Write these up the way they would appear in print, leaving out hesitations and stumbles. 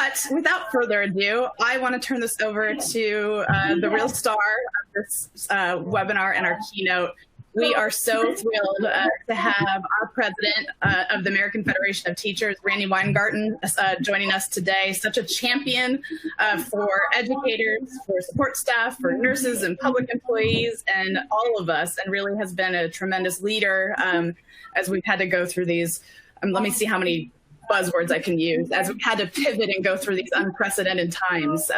But without further ado, I want to turn this over to the real star of this webinar and our keynote. We are so thrilled to have our president of the American Federation of Teachers, Randi Weingarten, joining us today. Such a champion for educators, for support staff, for nurses and public employees, and all of us, and really has been a tremendous leader as we've had to go through these. Let me see how many buzzwords I can use, as we've had to pivot and go through these unprecedented times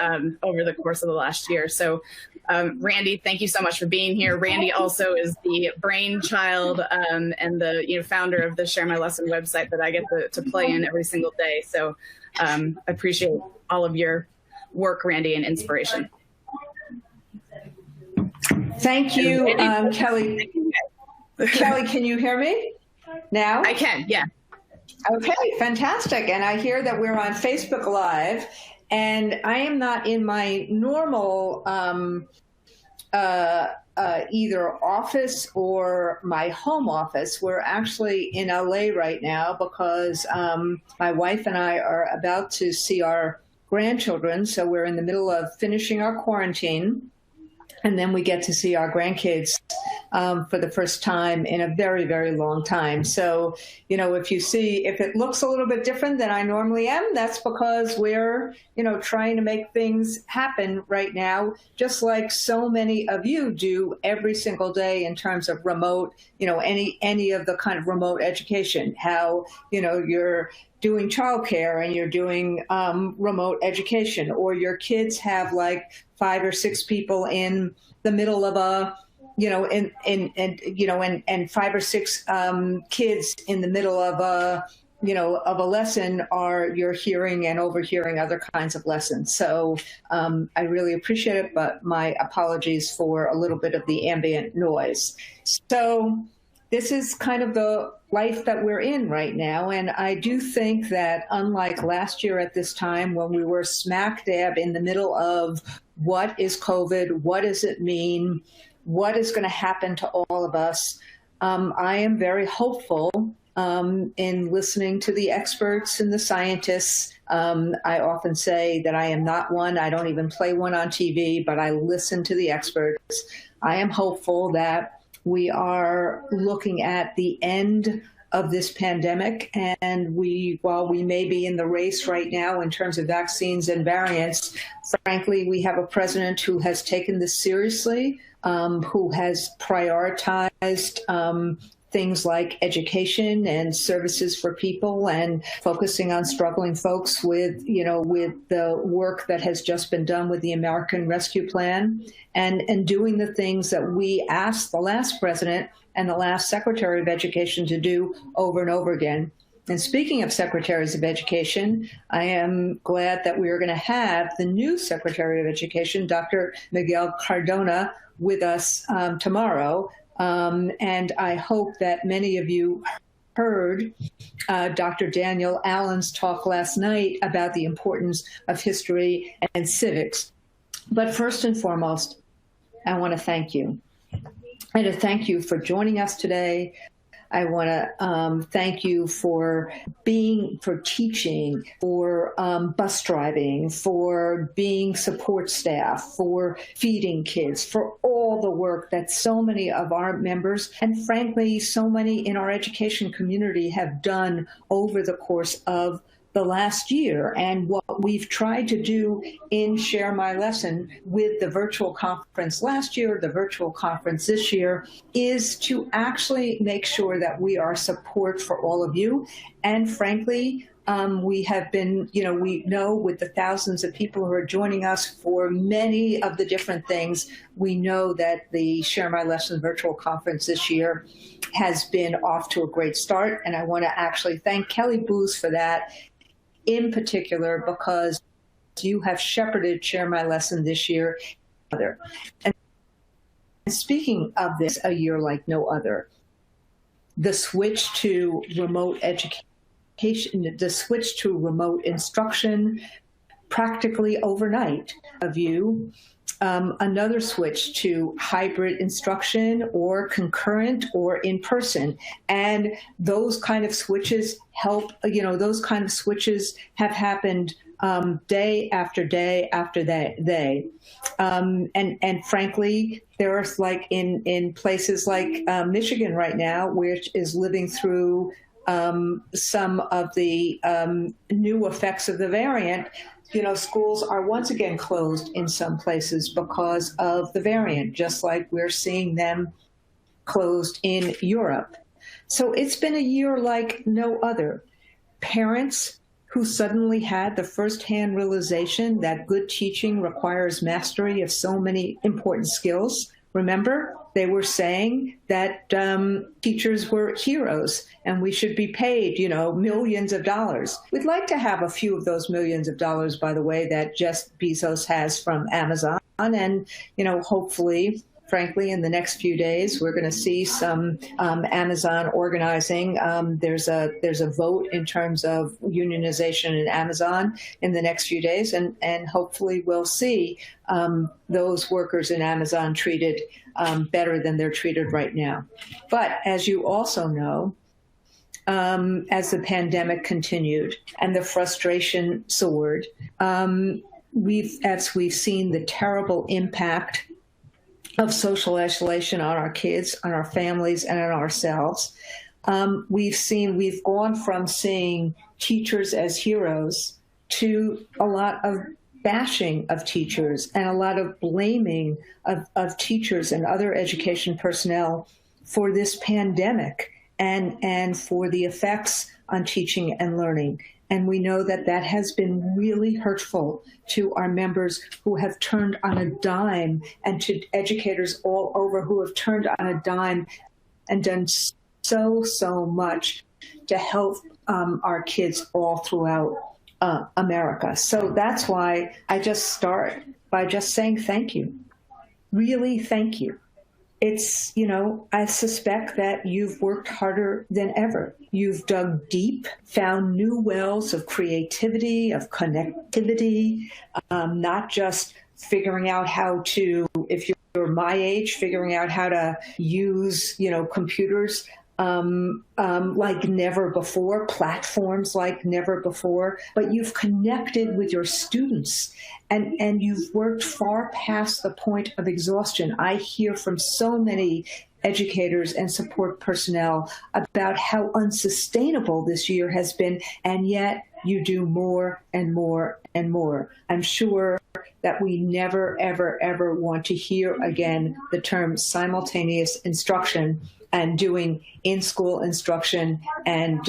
over the course of the last year. So Randi, thank you so much for being here. Randi also is the brainchild and the founder of the Share My Lesson website that I get to play in every single day. So I appreciate all of your work, Randi, and inspiration. Thank you, Kelly. Kelly, can you hear me now? I can, yeah. Okay, fantastic. And I hear that we're on Facebook Live, and I am not in my normal either office or my home office. We're actually in LA right now because my wife and I are about to see our grandchildren. So we're in the middle of finishing our quarantine. And then we get to see our grandkids for the first time in a very, very long time. So, if it looks a little bit different than I normally am, that's because we're, trying to make things happen right now, just like so many of you do every single day in terms of remote, any of the kind of remote education, how, you're doing childcare and you're doing remote education, or your kids have like 5 or 6 people in the middle of a, and 5 or 6 kids in the middle of a, of a lesson you're hearing and overhearing other kinds of lessons. So I really appreciate it, but my apologies for a little bit of the ambient noise. So this is kind of the life that we're in right now. And I do think that unlike last year at this time, when we were smack dab in the middle of what is COVID, what does it mean, what is going to happen to all of us, I am very hopeful in listening to the experts and the scientists. I often say that I am not one. I don't even play one on TV, but I listen to the experts. I am hopeful that we are looking at the end of this pandemic, and while we may be in the race right now in terms of vaccines and variants, frankly, we have a president who has taken this seriously, who has prioritized things like education and services for people, and focusing on struggling folks with the work that has just been done with the American Rescue Plan, and doing the things that we asked the last president and the last Secretary of Education to do over and over again. And speaking of secretaries of education, I am glad that we are going to have the new Secretary of Education, Dr. Miguel Cardona, with us tomorrow. And I hope that many of you heard Dr. Daniel Allen's talk last night about the importance of history and civics. But first and foremost, I want to thank you. And to thank you for joining us today. I want to thank you for teaching, for bus driving, for being support staff, for feeding kids, for all the work that so many of our members, and frankly, so many in our education community have done over the course of the last year. And what we've tried to do in Share My Lesson with the virtual conference last year, the virtual conference this year, is to actually make sure that we are support for all of you. And frankly, we have been, we know with the thousands of people who are joining us for many of the different things, we know that the Share My Lesson virtual conference this year has been off to a great start. And I want to actually thank Kelly Booz for that, in particular, because you have shepherded Share My Lesson this year. And speaking of this, a year like no other, the switch to remote education, the switch to remote instruction, practically overnight of you. Another switch to hybrid instruction or concurrent or in person. And those kind of switches those kind of switches have happened day after day after day. And frankly, there's like in places like Michigan right now, which is living through some of the new effects of the variant. Schools are once again closed in some places because of the variant, just like we're seeing them closed in Europe. So it's been a year like no other. Parents who suddenly had the firsthand realization that good teaching requires mastery of so many important skills. Remember, they were saying that teachers were heroes and we should be paid, millions of dollars. We'd like to have a few of those millions of dollars, by the way, that Jeff Bezos has from Amazon. And, hopefully, frankly, in the next few days, we're going to see some Amazon organizing. There's a vote in terms of unionization in Amazon in the next few days, and hopefully we'll see those workers in Amazon treated better than they're treated right now. But as you also know, as the pandemic continued and the frustration soared, as we've seen the terrible impact of social isolation on our kids, on our families, and on ourselves. We've gone from seeing teachers as heroes to a lot of bashing of teachers and a lot of blaming of teachers and other education personnel for this pandemic and for the effects on teaching and learning. And we know that that has been really hurtful to our members who have turned on a dime, and to educators all over who have turned on a dime and done so much to help our kids all throughout America. So that's why I just start by just saying thank you. Really, thank you. It's, I suspect that you've worked harder than ever. You've dug deep, found new wells of creativity, of connectivity, not just figuring out how to, if you're my age, figuring out how to use, computers like never before, platforms like never before, but you've connected with your students and you've worked far past the point of exhaustion. I hear from so many educators and support personnel about how unsustainable this year has been, and yet you do more and more and more. I'm sure that we never, ever, ever want to hear again the term simultaneous instruction and doing in-school instruction and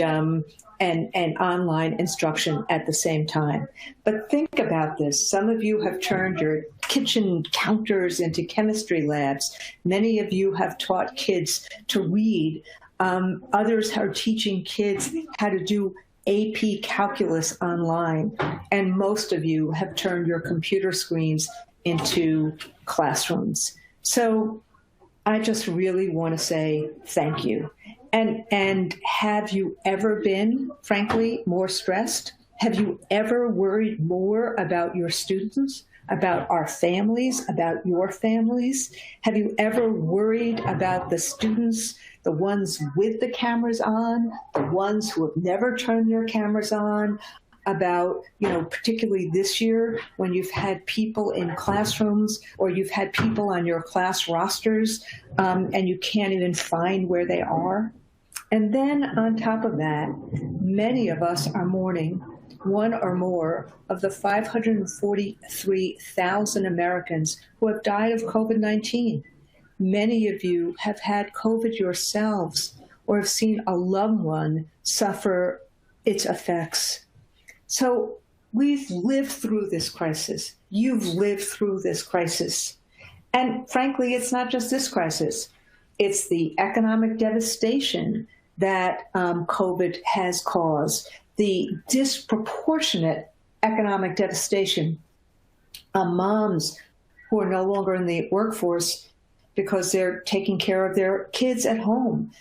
online instruction at the same time. But think about this. Some of you have turned your kitchen counters into chemistry labs. Many of you have taught kids to read. Others are teaching kids how to do AP calculus online. And most of you have turned your computer screens into classrooms. So I just really want to say thank you. And have you ever been, frankly, more stressed? Have you ever worried more about your students, about our families, about your families? Have you ever worried about the students, the ones with the cameras on, the ones who have never turned their cameras on, about, particularly this year when you've had people in classrooms or you've had people on your class rosters and you can't even find where they are? And then on top of that, many of us are mourning one or more of the 543,000 Americans who have died of COVID-19. Many of you have had COVID yourselves or have seen a loved one suffer its effects. So we've lived through this crisis. You've lived through this crisis. And frankly, it's not just this crisis. It's the economic devastation that COVID has caused, the disproportionate economic devastation on moms who are no longer in the workforce because they're taking care of their kids at home,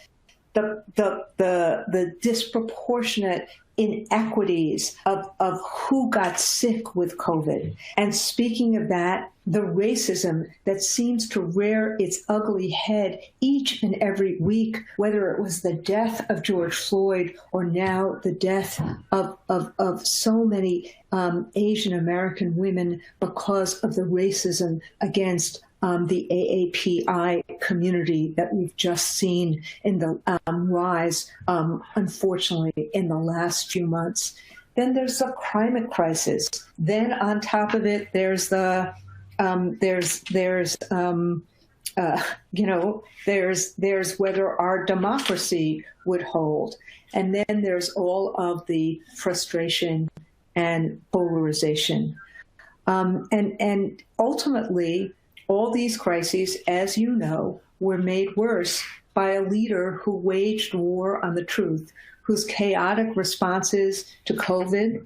the disproportionate inequities of who got sick with COVID. And speaking of that, the racism that seems to rear its ugly head each and every week, whether it was the death of George Floyd or now the death of so many Asian American women because of the racism against the AAPI community that we've just seen in the rise, unfortunately, in the last few months. Then there's the climate crisis. Then on top of it, there's the there's whether our democracy would hold, and then there's all of the frustration and polarization, and ultimately. All these crises, as you know, were made worse by a leader who waged war on the truth, whose chaotic responses to COVID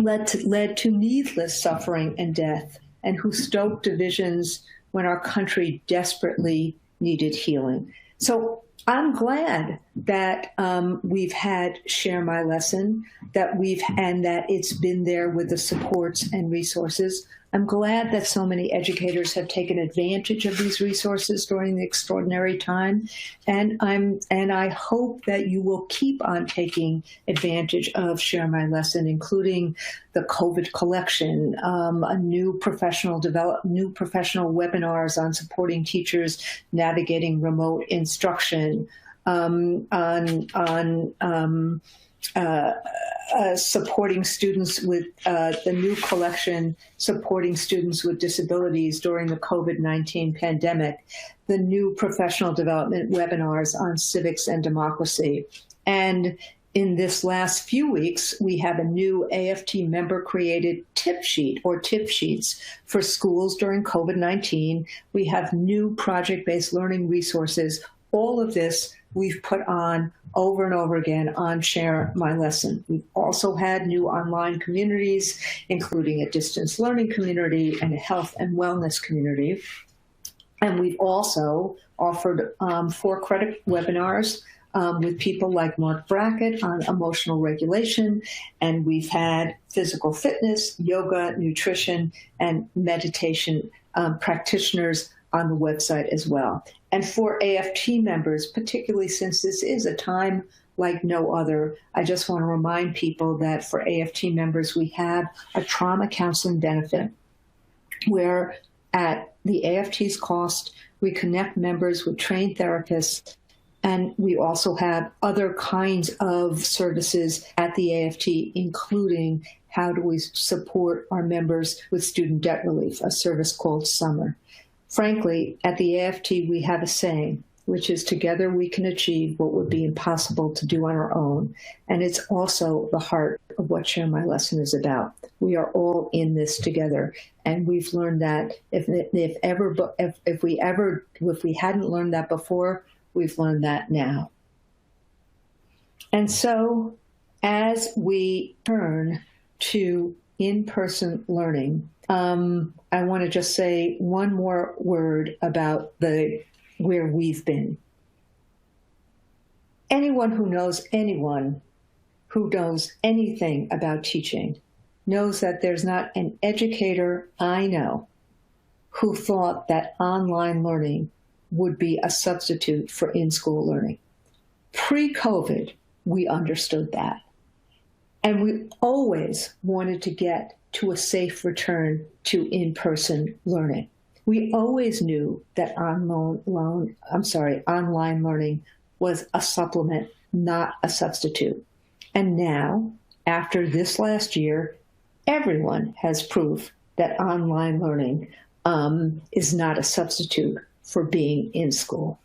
led to needless suffering and death, and who stoked divisions when our country desperately needed healing. So I'm glad that we've had Share My Lesson, and that it's been there with the supports and resources. I'm glad that so many educators have taken advantage of these resources during the extraordinary time, and I hope that you will keep on taking advantage of Share My Lesson, including the COVID collection, a new professional webinars on supporting teachers navigating remote instruction, supporting students with the new collection, supporting students with disabilities during the COVID-19 pandemic, the new professional development webinars on civics and democracy. And in this last few weeks, we have a new AFT member-created tip sheet or tip sheets for schools during COVID-19. We have new project-based learning resources. All of this we've put on over and over again on Share My Lesson. We've also had new online communities, including a distance learning community and a health and wellness community. And we've also offered 4 credit webinars with people like Mark Brackett on emotional regulation. And we've had physical fitness, yoga, nutrition, and meditation practitioners on the website as well. And for AFT members, particularly since this is a time like no other, I just want to remind people that for AFT members, we have a trauma counseling benefit where at the AFT's cost, we connect members with trained therapists, and we also have other kinds of services at the AFT, including how do we support our members with student debt relief, a service called Summer. Frankly, at the AFT, we have a saying, which is together we can achieve what would be impossible to do on our own. And it's also the heart of what Share My Lesson is about. We are all in this together. And we've learned that if we hadn't learned that before, we've learned that now. And so as we turn to in-person learning, I want to just say one more word about where we've been. Anyone who knows anything about teaching knows that there's not an educator I know who thought that online learning would be a substitute for in-school learning. Pre-COVID, we understood that. And we always wanted to get to a safe return to in-person learning. We always knew that online learning was a supplement, not a substitute. And now, after this last year, everyone has proof that online learning is not a substitute for being in school.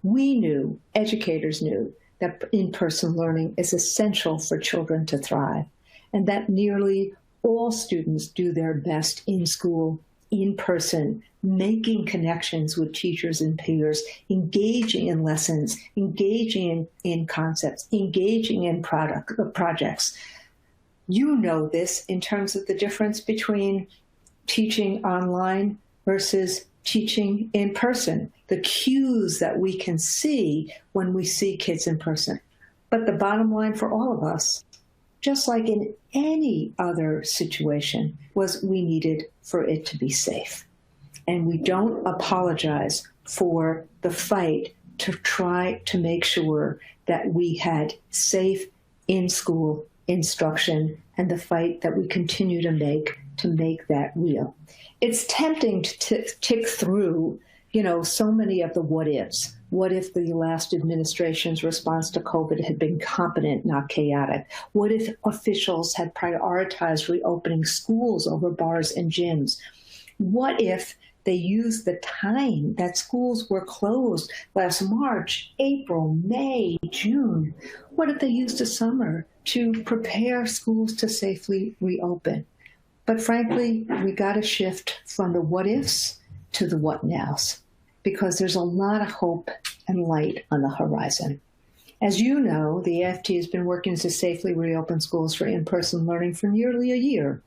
We knew, educators knew, that in-person learning is essential for children to thrive, and that nearly all students do their best in school, in person, making connections with teachers and peers, engaging in lessons, engaging in concepts, engaging in projects. You know this in terms of the difference between teaching online versus teaching in person, the cues that we can see when we see kids in person. But the bottom line for all of us, just like in any other situation, was we needed for it to be safe. And we don't apologize for the fight to try to make sure that we had safe in-school instruction and the fight that we continue to make that real. It's tempting to tick through, so many of the what ifs. What if the last administration's response to COVID had been competent, not chaotic? What if officials had prioritized reopening schools over bars and gyms? What if they used the time that schools were closed last March, April, May, June? What if they used the summer to prepare schools to safely reopen? But frankly, we got to shift from the what ifs to the what nows, because there's a lot of hope and light on the horizon. As you know, the AFT has been working to safely reopen schools for in-person learning for nearly a year.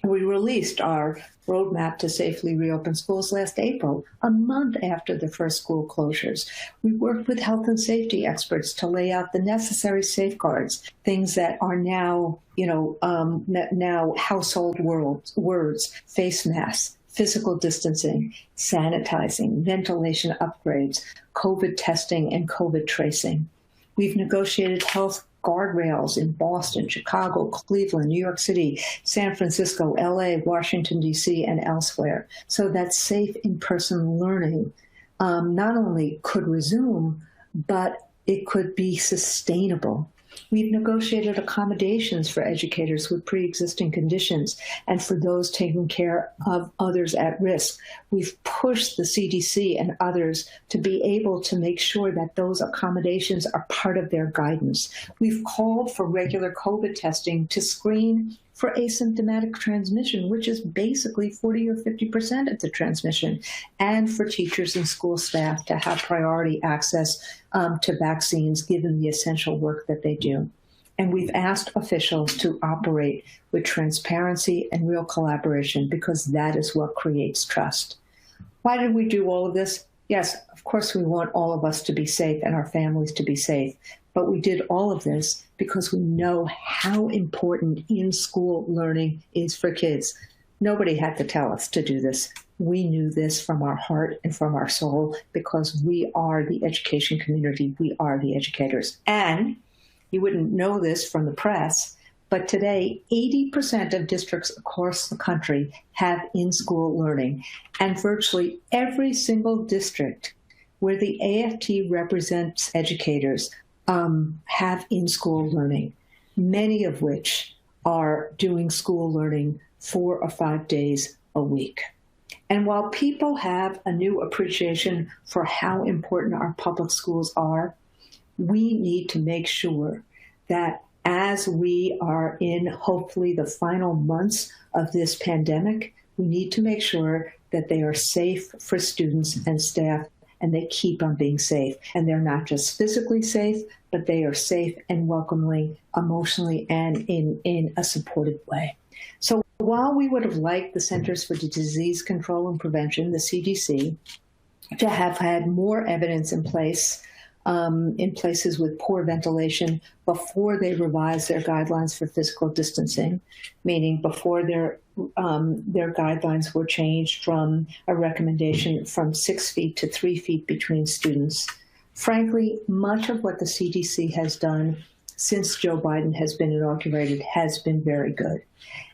We released our roadmap to safely reopen schools last April, a month after the first school closures. We worked with health and safety experts to lay out the necessary safeguards, things that are now, now household words, face masks, physical distancing, sanitizing, ventilation upgrades, COVID testing, and COVID tracing. We've negotiated health guardrails in Boston, Chicago, Cleveland, New York City, San Francisco, LA, Washington, D.C., and elsewhere, so that safe in-person learning not only could resume, but it could be sustainable. We've negotiated accommodations for educators with pre-existing conditions and for those taking care of others at risk. We've pushed the CDC and others to be able to make sure that those accommodations are part of their guidance. We've called for regular COVID testing to screen for asymptomatic transmission, which is basically 40 or 50% of the transmission, and for teachers and school staff to have priority access to vaccines given the essential work that they do. And we've asked officials to operate with transparency and real collaboration, because that is what creates trust. Why did we do all of this? Yes, of course we want all of us to be safe and our families to be safe. But we did all of this because we know how important in-school learning is for kids. Nobody had to tell us to do this. We knew this from our heart and from our soul, because we are the education community. We are the educators. And you wouldn't know this from the press, but today 80% of districts across the country have in-school learning. And virtually every single district where the AFT represents educators have in-school learning, many of which are doing school learning 4 or 5 days a week. And while people have a new appreciation for how important our public schools are, we need to make sure that as we are in hopefully the final months of this pandemic, we need to make sure that they are safe for students and staff, and they keep on being safe. And they're not just physically safe, but they are safe and welcoming emotionally and in a supportive way. So while we would have liked the Centers for Disease Control and Prevention, the CDC, to have had more evidence in place in places with poor ventilation before they revised their guidelines for physical distancing, meaning before their guidelines were changed from a recommendation from 6 feet to 3 feet between students. Frankly, much of what the CDC has done since Joe Biden has been inaugurated has been very good.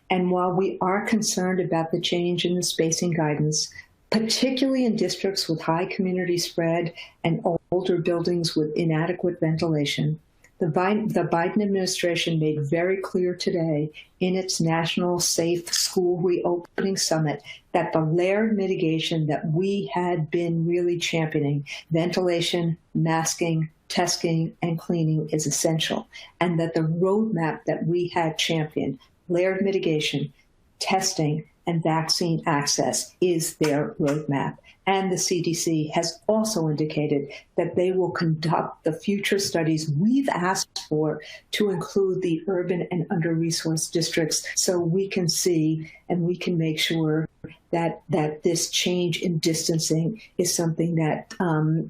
And while we are concerned about the change in the spacing guidance, particularly in districts with high community spread and older buildings with inadequate ventilation, the Biden administration made very clear today in its National Safe School Reopening Summit that the layered mitigation that we had been really championing, ventilation, masking, testing, and cleaning, is essential, and that the roadmap that we had championed, layered mitigation, testing, and vaccine access, is their roadmap. And the CDC has also indicated that they will conduct the future studies we've asked for to include the urban and under-resourced districts, so we can see and we can make sure that this change in distancing is something that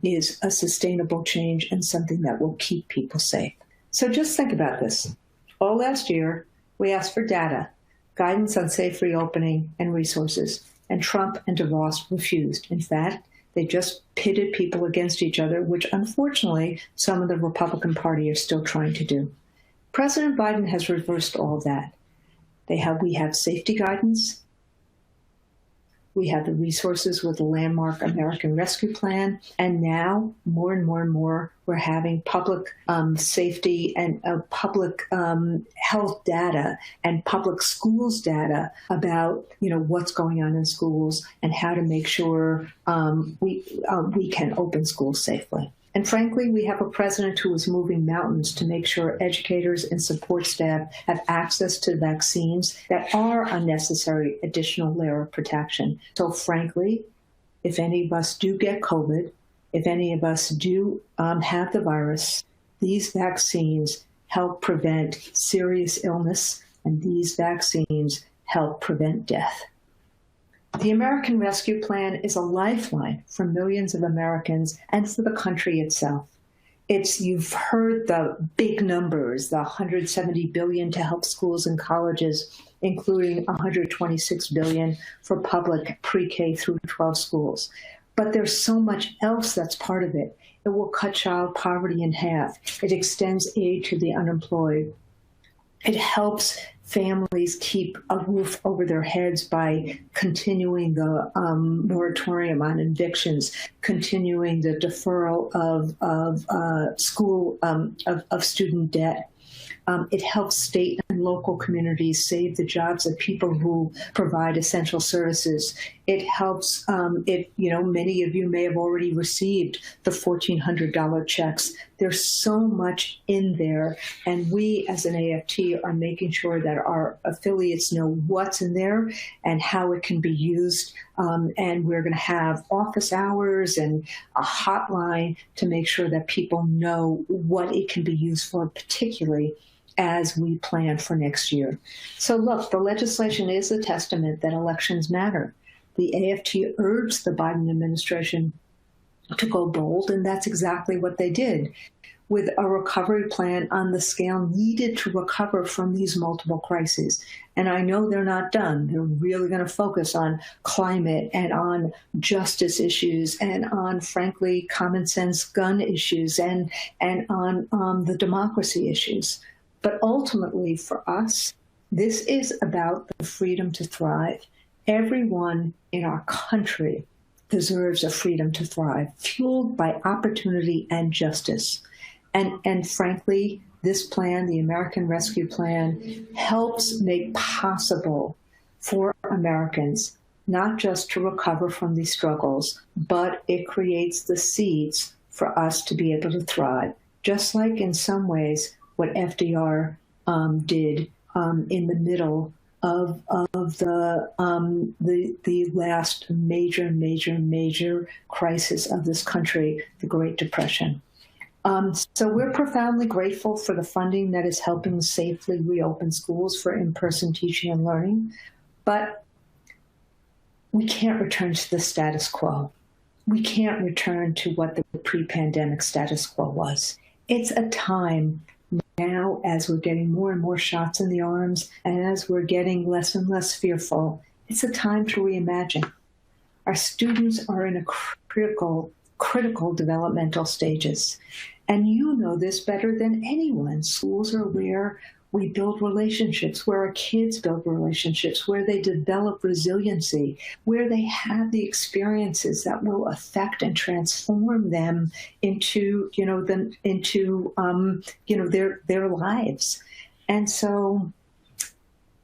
is a sustainable change and something that will keep people safe. So just think about this. All last year, we asked for data, guidance on safe reopening and resources, and Trump and DeVos refused. In fact, they just pitted people against each other, which unfortunately some of the Republican Party are still trying to do. President Biden has reversed all of that. We have safety guidance. We have the resources with the landmark American Rescue Plan. And now, more and more and more, we're having public safety and public health data and public schools data about, what's going on in schools and how to make sure we can open schools safely. And frankly, we have a president who is moving mountains to make sure educators and support staff have access to vaccines that are a necessary additional layer of protection. So frankly, if any of us do get COVID, if any of us do have the virus, these vaccines help prevent serious illness, and these vaccines help prevent death. The American Rescue Plan is a lifeline for millions of Americans and for the country itself. You've heard the big numbers, the $170 billion to help schools and colleges, including $126 billion for public pre-K through 12 schools. But there's so much else that's part of it. It will cut child poverty in half. It extends aid to the unemployed. It helps families keep a roof over their heads by continuing the moratorium on evictions, continuing the deferral of student debt. It helps state and local communities save the jobs of people who provide essential services. It helps, many of you may have already received the $1,400 checks. There's so much in there, and we as an AFT are making sure that our affiliates know what's in there and how it can be used. And we're going to have office hours and a hotline to make sure that people know what it can be used for, particularly as we plan for next year. So look, the legislation is a testament that elections matter. The AFT urged the Biden administration to go bold, and that's exactly what they did, with a recovery plan on the scale needed to recover from these multiple crises. And I know they're not done. They're really going to focus on climate and on justice issues and on, frankly, common sense gun issues and on the democracy issues. But ultimately, for us, this is about the freedom to thrive. Everyone in our country deserves a freedom to thrive, fueled by opportunity and justice. And frankly, this plan, the American Rescue Plan, helps make possible for Americans not just to recover from these struggles, but it creates the seeds for us to be able to thrive, just like in some ways what FDR did in the middle of the last major crisis of this country, the Great Depression. So we're profoundly grateful for the funding that is helping safely reopen schools for in-person teaching and learning, but we can't return to the status quo. We can't return to what the pre-pandemic status quo was. It's a time now, as we're getting more and more shots in the arms, and as we're getting less and less fearful, it's a time to reimagine. Our students are in a critical developmental stages. And you know this better than anyone. Schools are where we build relationships, where our kids build relationships, where they develop resiliency, where they have the experiences that will affect and transform them into, their lives. And so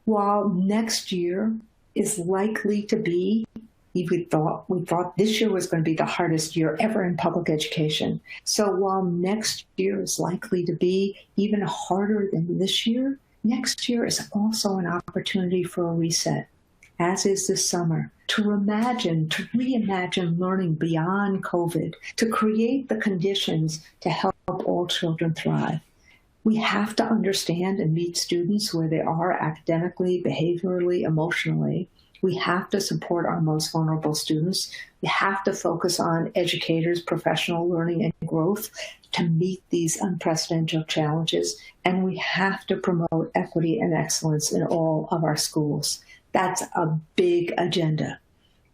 while next year is likely to be, we thought this year was going to be the hardest year ever in public education. So while next year is likely to be even harder than this year, next year is also an opportunity for a reset, as is this summer, to reimagine learning beyond COVID, to create the conditions to help all children thrive. We have to understand and meet students where they are academically, behaviorally, emotionally. We have to support our most vulnerable students. We have to focus on educators, professional learning and growth to meet these unprecedented challenges. And we have to promote equity and excellence in all of our schools. That's a big agenda.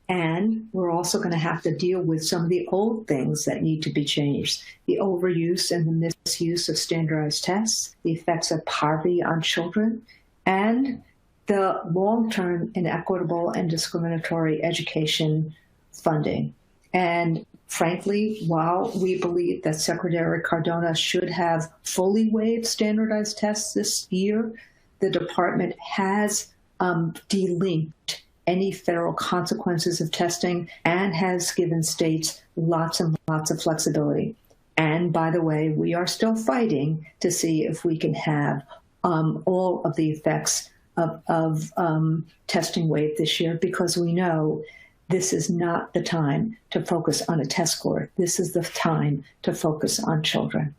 And we're also going to have to deal with some of the old things that need to be changed. The overuse and the misuse of standardized tests, the effects of poverty on children, and the long-term inequitable and discriminatory education funding. And frankly, while we believe that Secretary Cardona should have fully waived standardized tests this year, the department has delinked any federal consequences of testing and has given states lots and lots of flexibility. And by the way, we are still fighting to see if we can have all of the effects of testing waived this year, because we know this is not the time to focus on a test score. This is the time to focus on children.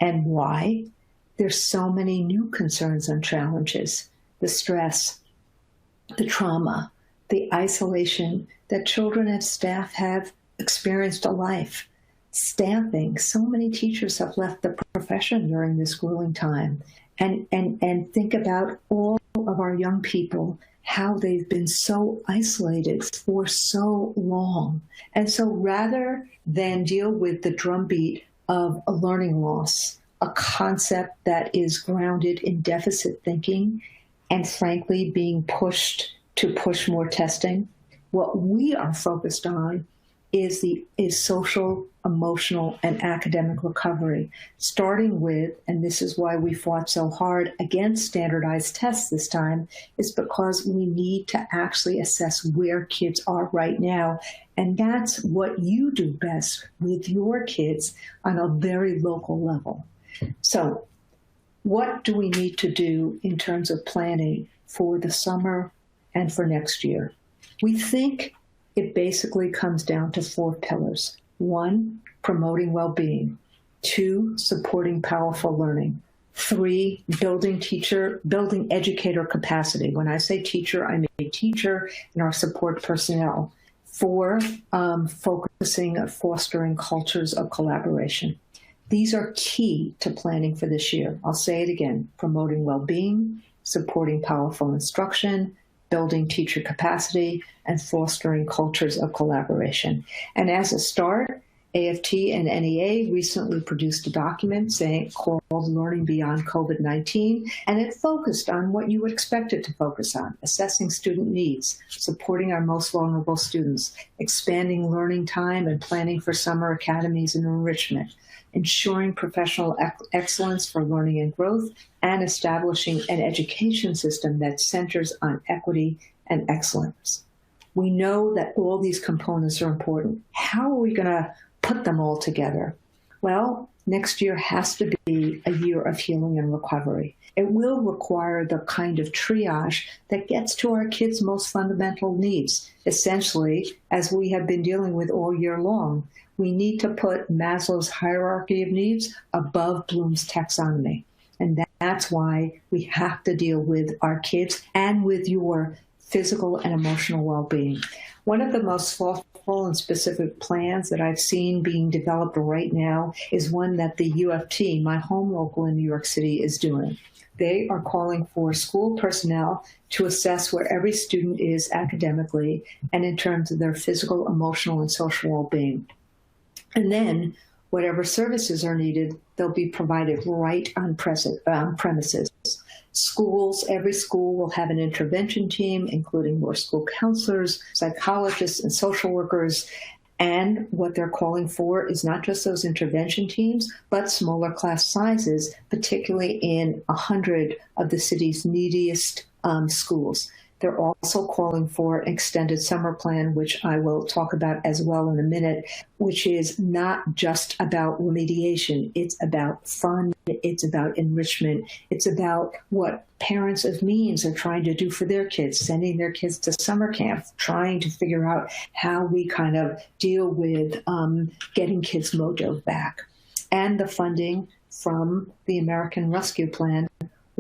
And why? There's so many new concerns and challenges: the stress, the trauma, the isolation that children and staff have experienced a life. Staffing, so many teachers have left the profession during this grueling time. And think about all of our young people, how they've been so isolated for so long. And so rather than deal with the drumbeat of a learning loss, a concept that is grounded in deficit thinking, and frankly being pushed to push more testing, what we are focused on is social, emotional, and academic recovery, starting with, and this is why we fought so hard against standardized tests this time, is because we need to actually assess where kids are right now. And that's what you do best with your kids on a very local level. So what do we need to do in terms of planning for the summer and for next year? We think it basically comes down to 4 pillars. 1, promoting well-being. 2, supporting powerful learning. 3, building educator capacity. When I say teacher, I mean teacher and our support personnel. 4, focusing on fostering cultures of collaboration. These are key to planning for this year. I'll say it again: promoting well-being, supporting powerful instruction, building teacher capacity, and fostering cultures of collaboration. And as a start, AFT and NEA recently produced a document called Learning Beyond COVID-19, and it focused on what you would expect it to focus on: assessing student needs, supporting our most vulnerable students, expanding learning time and planning for summer academies and enrichment, ensuring professional excellence for learning and growth, and establishing an education system that centers on equity and excellence. We know that all these components are important. How are we going to put them all together? Well, next year has to be a year of healing and recovery. It will require the kind of triage that gets to our kids' most fundamental needs. Essentially, as we have been dealing with all year long, we need to put Maslow's hierarchy of needs above Bloom's taxonomy. And that's why we have to deal with our kids and with your physical and emotional well-being. One of the most thoughtful and specific plans that I've seen being developed right now is one that the UFT, my home local in New York City, is doing. They are calling for school personnel to assess where every student is academically and in terms of their physical, emotional, and social well-being. And then whatever services are needed, they'll be provided right on premises. Schools, every school will have an intervention team, including more school counselors, psychologists, and social workers. And what they're calling for is not just those intervention teams, but smaller class sizes, particularly in 100 of the city's neediest schools. They're also calling for an extended summer plan, which I will talk about as well in a minute, which is not just about remediation. It's about fun. It's about enrichment. It's about what parents of means are trying to do for their kids, sending their kids to summer camp, trying to figure out how we kind of deal with getting kids' mojo back. And the funding from the American Rescue Plan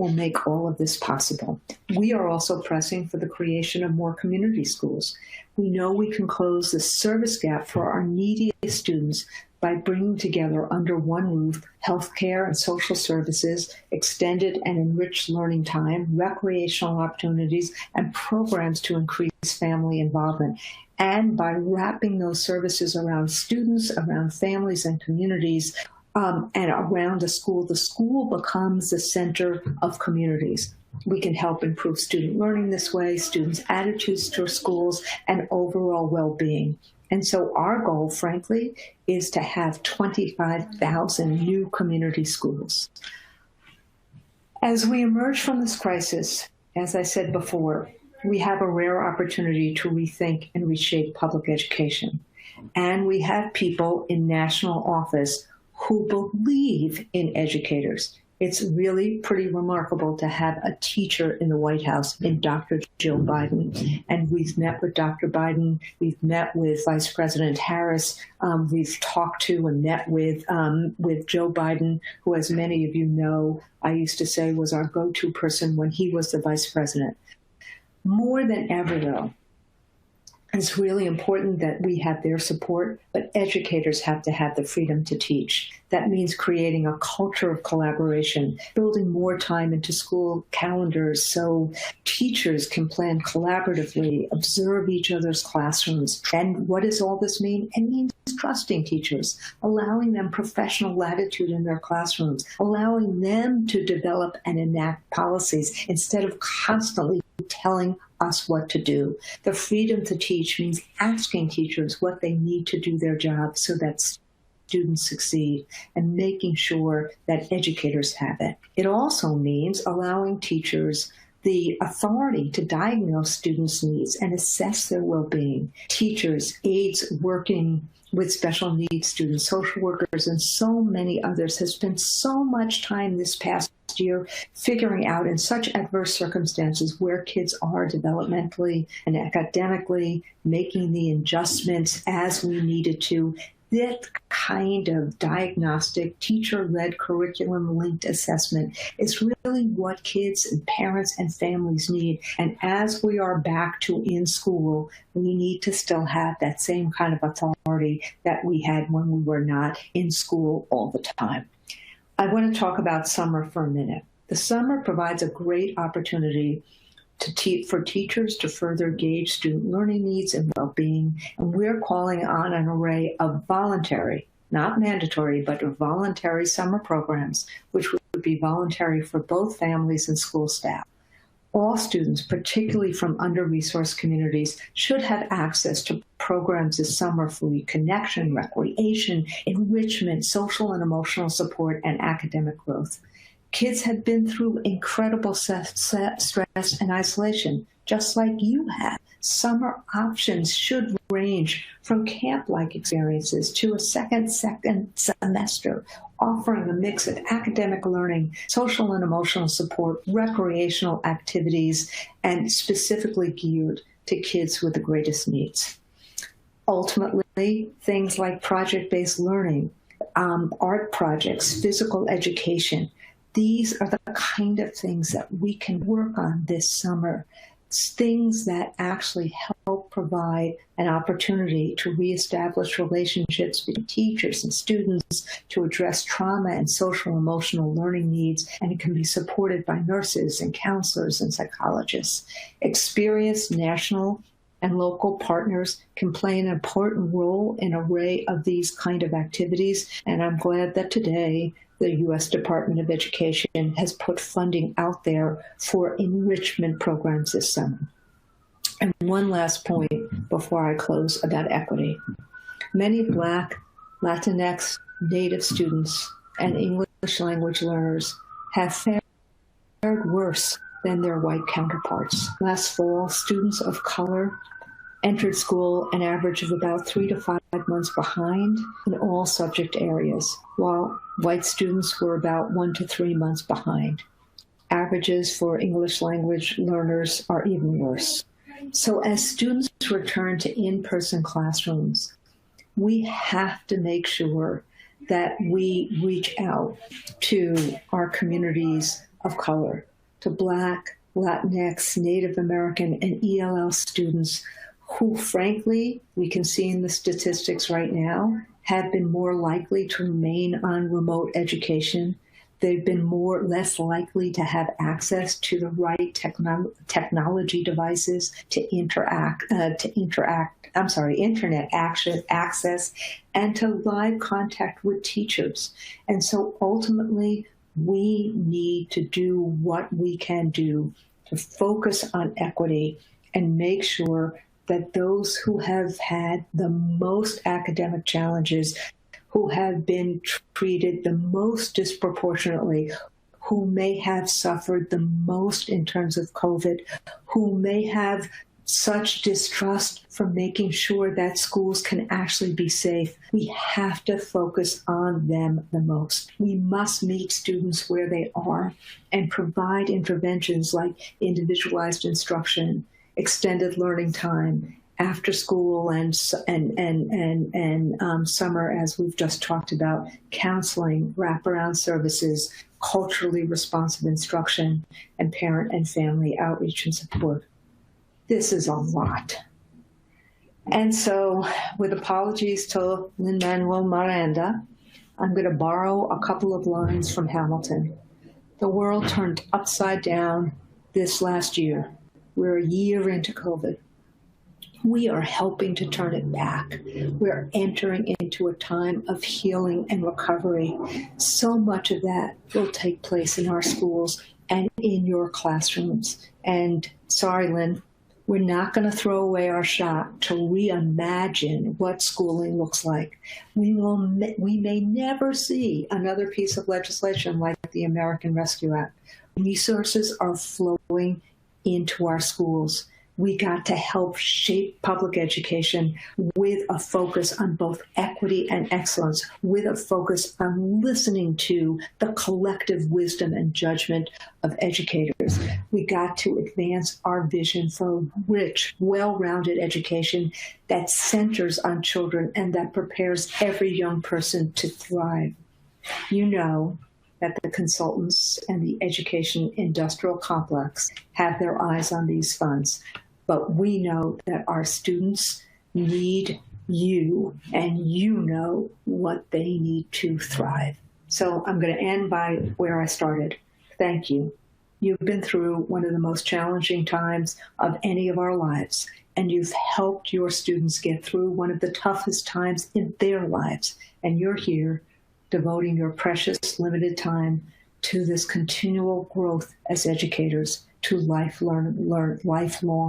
will make all of this possible. We are also pressing for the creation of more community schools. We know we can close the service gap for our neediest students by bringing together under one roof healthcare and social services, extended and enriched learning time, recreational opportunities, and programs to increase family involvement. And by wrapping those services around students, around families and communities, and around the school becomes the center of communities. We can help improve student learning this way, students' attitudes to schools, and overall well-being. And so our goal, frankly, is to have 25,000 new community schools. As we emerge from this crisis, as I said before, we have a rare opportunity to rethink and reshape public education. And we have people in national office who believe in educators. It's really pretty remarkable to have a teacher in the White House in Dr. Jill Biden. And we've met with Dr. Biden. We've met with Vice President Harris. We've talked to and met with Joe Biden, who, as many of you know, I used to say was our go-to person when he was the vice president. More than ever, though, it's really important that we have their support, but educators have to have the freedom to teach. That means creating a culture of collaboration, building more time into school calendars so teachers can plan collaboratively, observe each other's classrooms. And what does all this mean? It means trusting teachers, allowing them professional latitude in their classrooms, allowing them to develop and enact policies instead of constantly telling us what to do. The freedom to teach means asking teachers what they need to do their job so that students succeed, and making sure that educators have it. It also means allowing teachers the authority to diagnose students' needs and assess their well-being. Teachers, aides working with special needs students, social workers, and so many others have spent so much time this past year figuring out in such adverse circumstances where kids are developmentally and academically, making the adjustments as we needed to. That kind of diagnostic, teacher-led, curriculum-linked assessment is really what kids and parents and families need. And as we are back to in school, we need to still have that same kind of authority that we had when we were not in school all the time. I want to talk about summer for a minute. The summer provides a great opportunity for teachers to further gauge student learning needs and well-being, and we're calling on an array of voluntary, not mandatory, but voluntary summer programs, which would be voluntary for both families and school staff. All students, particularly from under-resourced communities, should have access to programs this summer for reconnection, recreation, enrichment, social and emotional support, and academic growth. Kids have been through incredible stress and isolation, just like you have. Summer options should range from camp-like experiences to a second semester, offering a mix of academic learning, social and emotional support, recreational activities, and specifically geared to kids with the greatest needs. Ultimately, things like project-based learning, art projects, physical education, these are the kind of things that we can work on this summer, things that actually help provide an opportunity to reestablish relationships between teachers and students, to address trauma and social emotional learning needs, and it can be supported by nurses and counselors and psychologists. Experienced national and local partners can play an important role in an array of these kind of activities, and I'm glad that today the U.S. Department of Education has put funding out there for enrichment programs this summer. And one last point before I close about equity. Many Black, Latinx, Native students, and English language learners have fared worse than their white counterparts. Last fall, students of color entered school an average of about 3 to 5 months behind in all subject areas, while white students were about 1 to 3 months behind. Averages for English language learners are even worse. So as students return to in-person classrooms, we have to make sure that we reach out to our communities of color, to Black, Latinx, Native American, and ELL students who, frankly, we can see in the statistics right now, have been more likely to remain on remote education. They've been less likely to have access to the right technology devices internet access, and to live contact with teachers. And so ultimately, we need to do what we can do to focus on equity and make sure that those who have had the most academic challenges, who have been treated the most disproportionately, who may have suffered the most in terms of COVID, who may have such distrust from making sure that schools can actually be safe. We have to focus on them the most. We must meet students where they are and provide interventions like individualized instruction, extended learning time, after school and summer, as we've just talked about, counseling, wraparound services, culturally responsive instruction, and parent and family outreach and support. This is a lot. And so, with apologies to Lin-Manuel Miranda, I'm going to borrow a couple of lines from Hamilton. The world turned upside down this last year. We're a year into COVID. We are helping to turn it back. We're entering into a time of healing and recovery. So much of that will take place in our schools and in your classrooms. And sorry, Lynn, we're not going to throw away our shot to reimagine what schooling looks like. We may never see another piece of legislation like the American Rescue Act. Resources are flowing into our schools. We got to help shape public education with a focus on both equity and excellence, with a focus on listening to the collective wisdom and judgment of educators. We got to advance our vision for rich, well-rounded education that centers on children and that prepares every young person to thrive. You know that the consultants and the education industrial complex have their eyes on these funds. But we know that our students need you, and you know what they need to thrive. So I'm going to end by where I started. Thank you. You've been through one of the most challenging times of any of our lives, and you've helped your students get through one of the toughest times in their lives. And you're here devoting your precious limited time to this continual growth as educators, to lifelong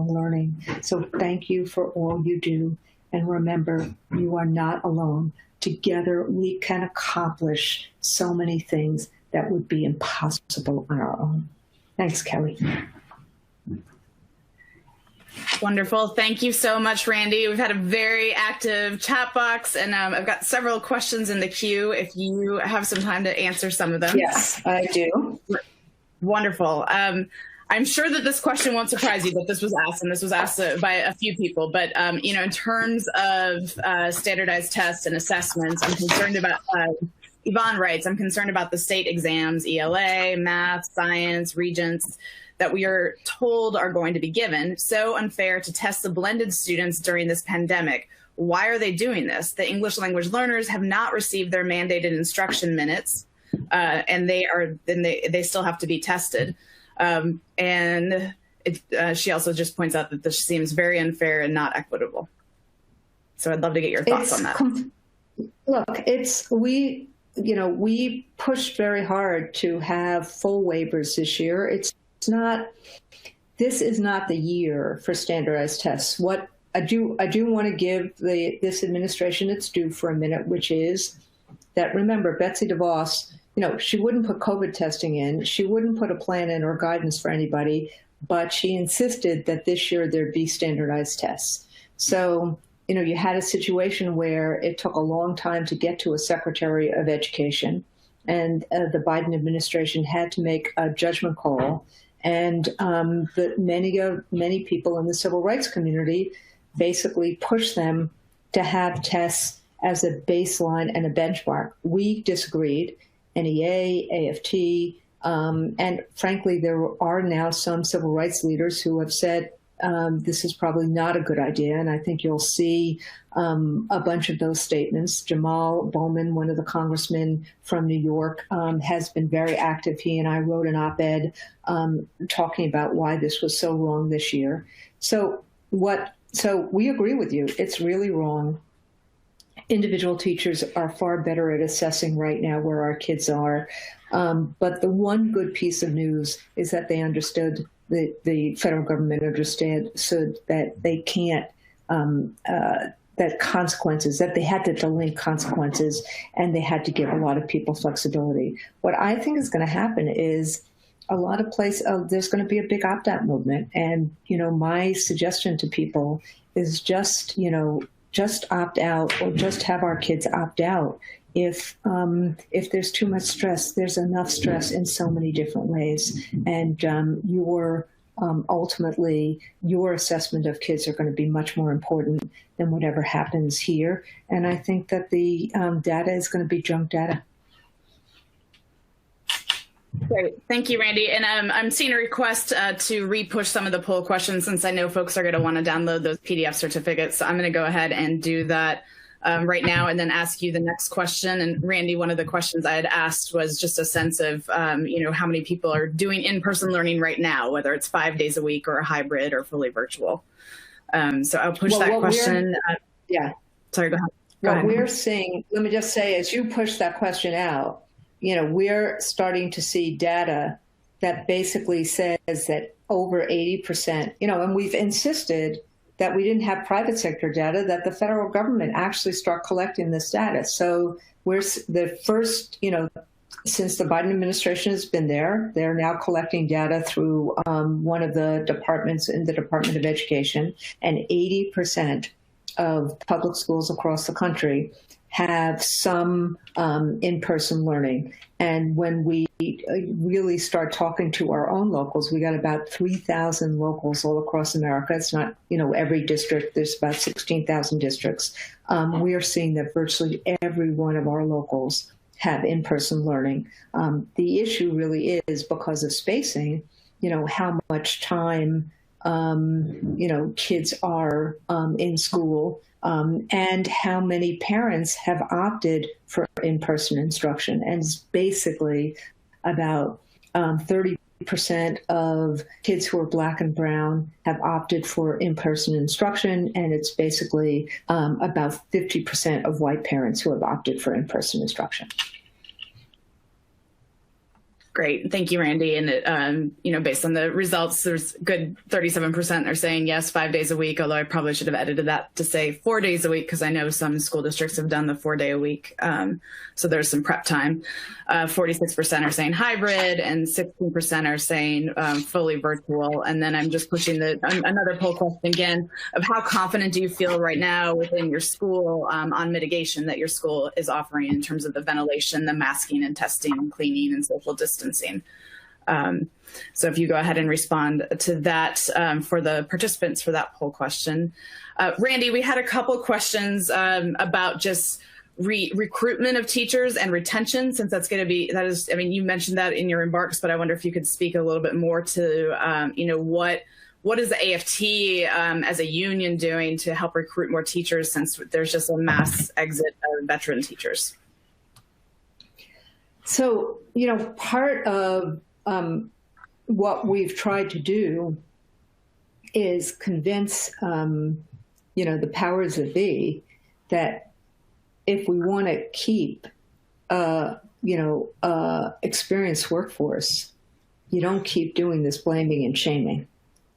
learning. So thank you for all you do. And remember, you are not alone. Together, we can accomplish so many things that would be impossible on our own. Thanks, Kelly. Wonderful. Thank you so much, Randi. We've had a very active chat box, and I've got several questions in the queue if you have some time to answer some of them. Yes, I do. Wonderful. I'm sure that this question won't surprise you that this was asked, and this was asked by a few people. But, in terms of standardized tests and assessments, I'm concerned about, Yvonne writes, I'm concerned about the state exams, ELA, math, science, Regents, that we are told are going to be given. So unfair to test the blended students during this pandemic. Why are they doing this? The English language learners have not received their mandated instruction minutes, and they still have to be tested. She also just points out that this seems very unfair and not equitable. So I'd love to get your thoughts on that. Look, we pushed very hard to have full waivers this year. This is not the year for standardized tests. What I do want to give this administration its due for a minute, which is that, remember, Betsy DeVos, she wouldn't put COVID testing in. She wouldn't put a plan in or guidance for anybody, but she insisted that this year there'd be standardized tests. So, you had a situation where it took a long time to get to a Secretary of Education, and the Biden administration had to make a judgment call. And many people in the civil rights community basically pushed them to have tests as a baseline and a benchmark. We disagreed. NEA, AFT, And frankly, there are now some civil rights leaders who have said this is probably not a good idea. And I think you'll see a bunch of those statements. Jamal Bowman, one of the congressmen from New York, has been very active. He and I wrote an op-ed talking about why this was so wrong this year. So we agree with you. It's really wrong. Individual teachers are far better at assessing right now where our kids are. But the one good piece of news is that they understood, the federal government understood that they can't, that consequences, that they had to delay consequences, and they had to give a lot of people flexibility. What I think is going to happen is a lot of there's going to be a big opt-out movement. And, my suggestion to people is just opt out, or just have our kids opt out. If there's too much stress, there's enough stress in so many different ways. And ultimately, your assessment of kids are going to be much more important than whatever happens here. And I think that the data is going to be junk data. Great. Thank you, Randi. And I'm seeing a request to re-push some of the poll questions, since I know folks are going to want to download those PDF certificates. So I'm going to go ahead and do that right now, and then ask you the next question. And Randi, one of the questions I had asked was just a sense of, how many people are doing in-person learning right now, whether it's 5 days a week or a hybrid or fully virtual. So I'll push that question. Yeah. Sorry, go ahead. What we're seeing, let me just say, as you push that question out, we're starting to see data that basically says that over 80%, and we've insisted that we didn't have private sector data, that the federal government actually start collecting this data. So we're the first, since the Biden administration has been there, they're now collecting data through one of the departments in the Department of Education, and 80% of public schools across the country have some in-person learning. And when we really start talking to our own locals, we got about 3,000 locals all across America. It's not, every district, there's about 16,000 districts. We are seeing that virtually every one of our locals have in-person learning. The issue really is, because of spacing, how much time, kids are in school, and how many parents have opted for in-person instruction. And it's basically about 30% of kids who are Black and brown have opted for in-person instruction, and it's basically about 50% of white parents who have opted for in-person instruction. Great. Thank you, Randi. And, based on the results, there's good 37% are saying yes, 5 days a week, although I probably should have edited that to say 4 days a week, because I know some school districts have done the 4 day a week. So there's some prep time. 46% are saying hybrid, and 16% are saying fully virtual. And then I'm just pushing another poll question again of how confident do you feel right now within your school on mitigation that your school is offering in terms of the ventilation, the masking and testing and cleaning and social distancing. So if you go ahead and respond to that for the participants for that poll question. Randi, we had a couple questions about just recruitment of teachers and retention, since that's going to be, you mentioned that in your remarks, but I wonder if you could speak a little bit more to, what is the AFT as a union doing to help recruit more teachers, since there's just a mass exit of veteran teachers? So, part of what we've tried to do is convince, the powers that be that if we want to keep, experienced workforce, you don't keep doing this blaming and shaming.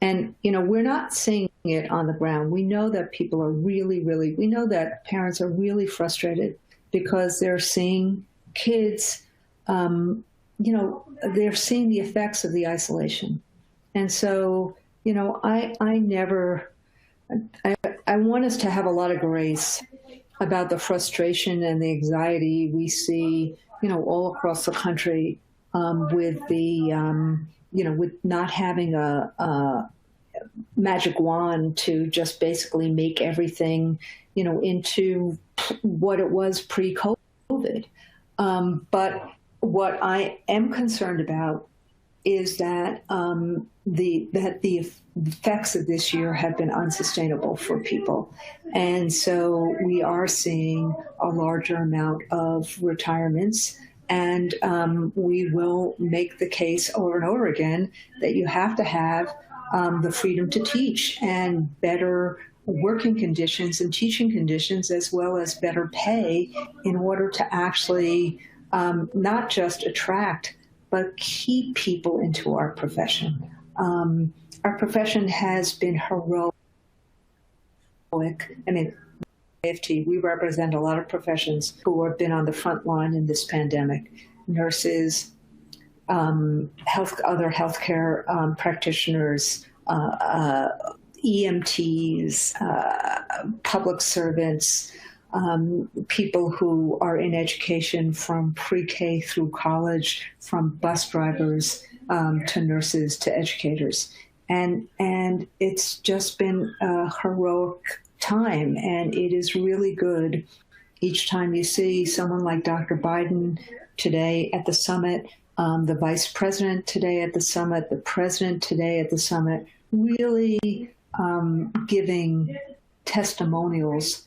And, we're not seeing it on the ground. We know that people are we know that parents are really frustrated because they're seeing kids, they're seeing the effects of the isolation. And so, I want us to have a lot of grace about the frustration and the anxiety we see, all across the country with the, with not having a magic wand to just basically make everything, into what it was pre-COVID. But what I am concerned about is that the effects of this year have been unsustainable for people. And so we are seeing a larger amount of retirements. And we will make the case over and over again that you have to have the freedom to teach and better working conditions and teaching conditions, as well as better pay, in order to actually not just attract, but keep people into our profession. Our profession has been heroic. I mean, AFT, we represent a lot of professions who have been on the front line in this pandemic. Nurses, other healthcare practitioners, EMTs, public servants, people who are in education from pre-K through college, from bus drivers to nurses to educators. And it's just been a heroic time, and it is really good each time you see someone like Dr. Biden today at the summit, the vice president today at the summit, the president today at the summit, really giving testimonials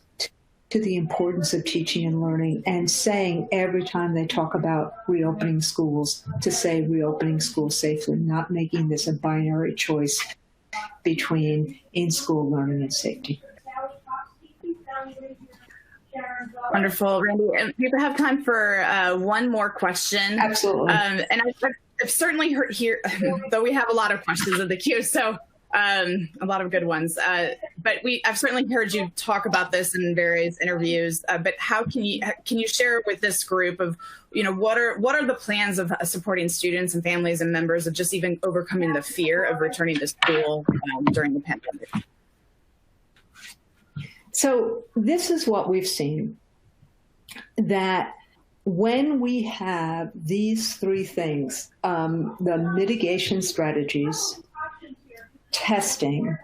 to the importance of teaching and learning, and saying every time they talk about reopening schools, to say reopening schools safely, not making this a binary choice between in-school learning and safety. Wonderful, Randi. And we have time for one more question. Absolutely. And I've certainly heard here, though we have a lot of questions in the queue, so a lot of good ones. But I've certainly heard you talk about this in various interviews. But how can you share with this group of, what are the plans of supporting students and families and members of just even overcoming the fear of returning to school during the pandemic? So this is what we've seen, that when we have these three things, the mitigation strategies, testing,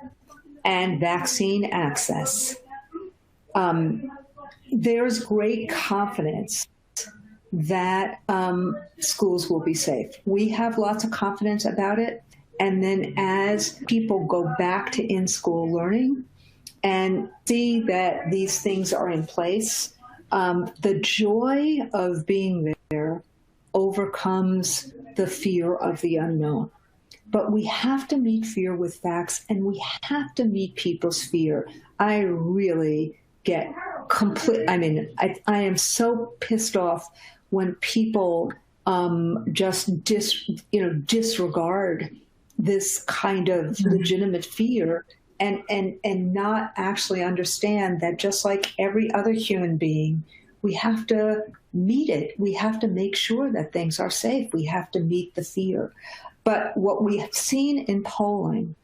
and vaccine access, there's great confidence that schools will be safe. We have lots of confidence about it. And then as people go back to in-school learning and see that these things are in place, the joy of being there overcomes the fear of the unknown. But we have to meet fear with facts, and we have to meet people's fear. I really get I am so pissed off when people just disregard this kind of legitimate fear and not actually understand that, just like every other human being, we have to meet it. We have to make sure that things are safe. We have to meet the fear. But what we have seen in polling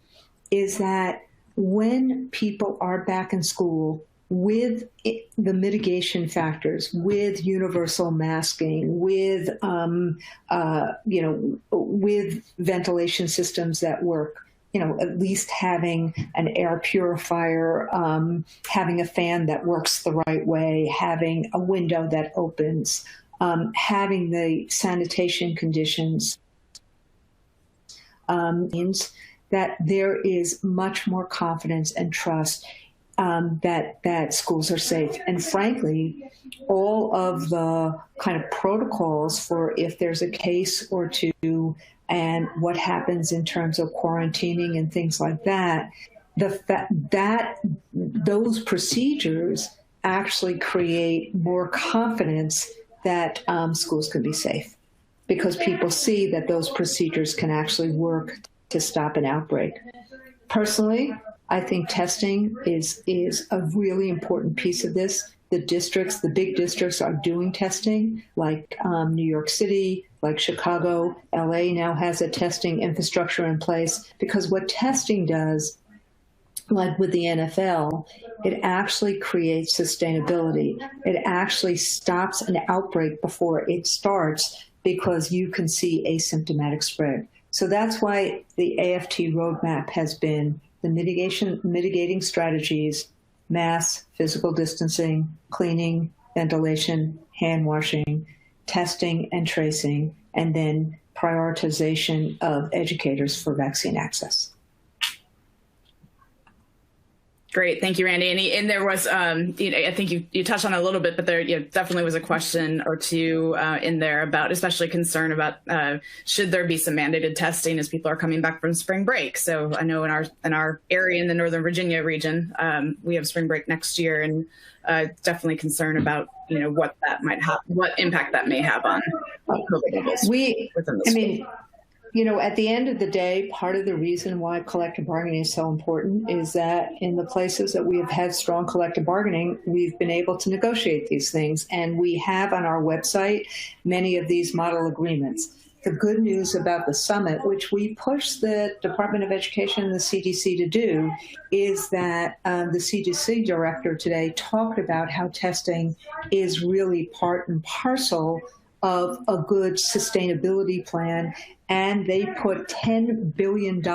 is that when people are back in school with the mitigation factors, with universal masking, with with ventilation systems that work, at least having an air purifier, having a fan that works the right way, having a window that opens, having the sanitation conditions, means that there is much more confidence and trust that schools are safe. And frankly, all of the kind of protocols for if there's a case or two and what happens in terms of quarantining and things like that, the fact that those procedures actually create more confidence that schools can be safe, because people see that those procedures can actually work to stop an outbreak. Personally, I think testing is a really important piece of this. The big districts are doing testing, like New York City, like Chicago. LA now has a testing infrastructure in place, because what testing does, like with the NFL, it actually creates sustainability. It actually stops an outbreak before it starts, because you can see asymptomatic spread. So that's why the AFT roadmap has been the mitigating strategies: mask, physical distancing, cleaning, ventilation, hand washing, testing and tracing, and then prioritization of educators for vaccine access. Great, thank you, Randy. And there was, I think you touched on it a little bit, but there definitely was a question or two in there about, especially concern about should there be some mandated testing as people are coming back from spring break. So I know in our area in the Northern Virginia region, we have spring break next year, and definitely concern about what that might have, what impact that may have on COVID levels within the school. At the end of the day, part of the reason why collective bargaining is so important is that in the places that we have had strong collective bargaining, we've been able to negotiate these things. And we have on our website many of these model agreements. The good news about the summit, which we push the Department of Education and the CDC to do, is that the CDC director today talked about how testing is really part and parcel of a good sustainability plan. And they put $10 billion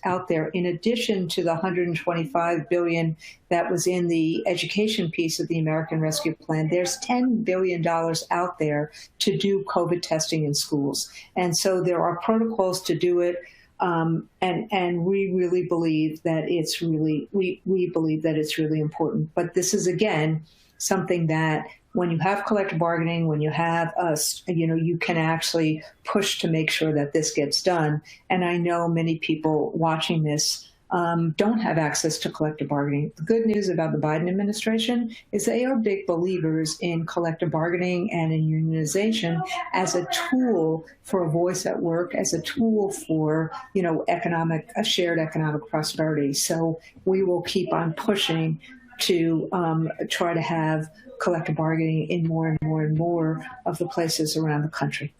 out there in addition to the $125 billion that was in the education piece of the American Rescue Plan. There's $10 billion out there to do COVID testing in schools. And so there are protocols to do it. And we really believe that it's really, we believe that it's really important. But this is, again, something that when you have collective bargaining, when you have us, you can actually push to make sure that this gets done. And I know many people watching this don't have access to collective bargaining. The good news about the Biden administration is they are big believers in collective bargaining and in unionization as a tool for a voice at work, as a tool for, shared economic prosperity. So we will keep on pushing to try to have collective bargaining in more and more and more of the places around the country.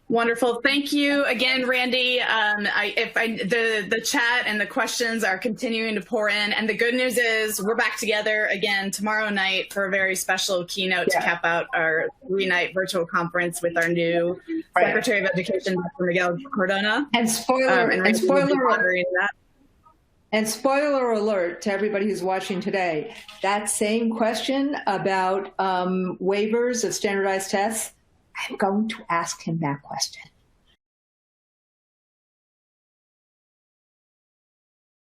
Wonderful. Thank you again, Randy. The chat and the questions are continuing to pour in. And the good news is we're back together again tomorrow night for a very special keynote to cap out our 3-night virtual conference with our new Secretary of Education, Dr. Miguel Cardona. And spoiler alert to everybody who's watching today, that same question about waivers of standardized tests, I'm going to ask him that question.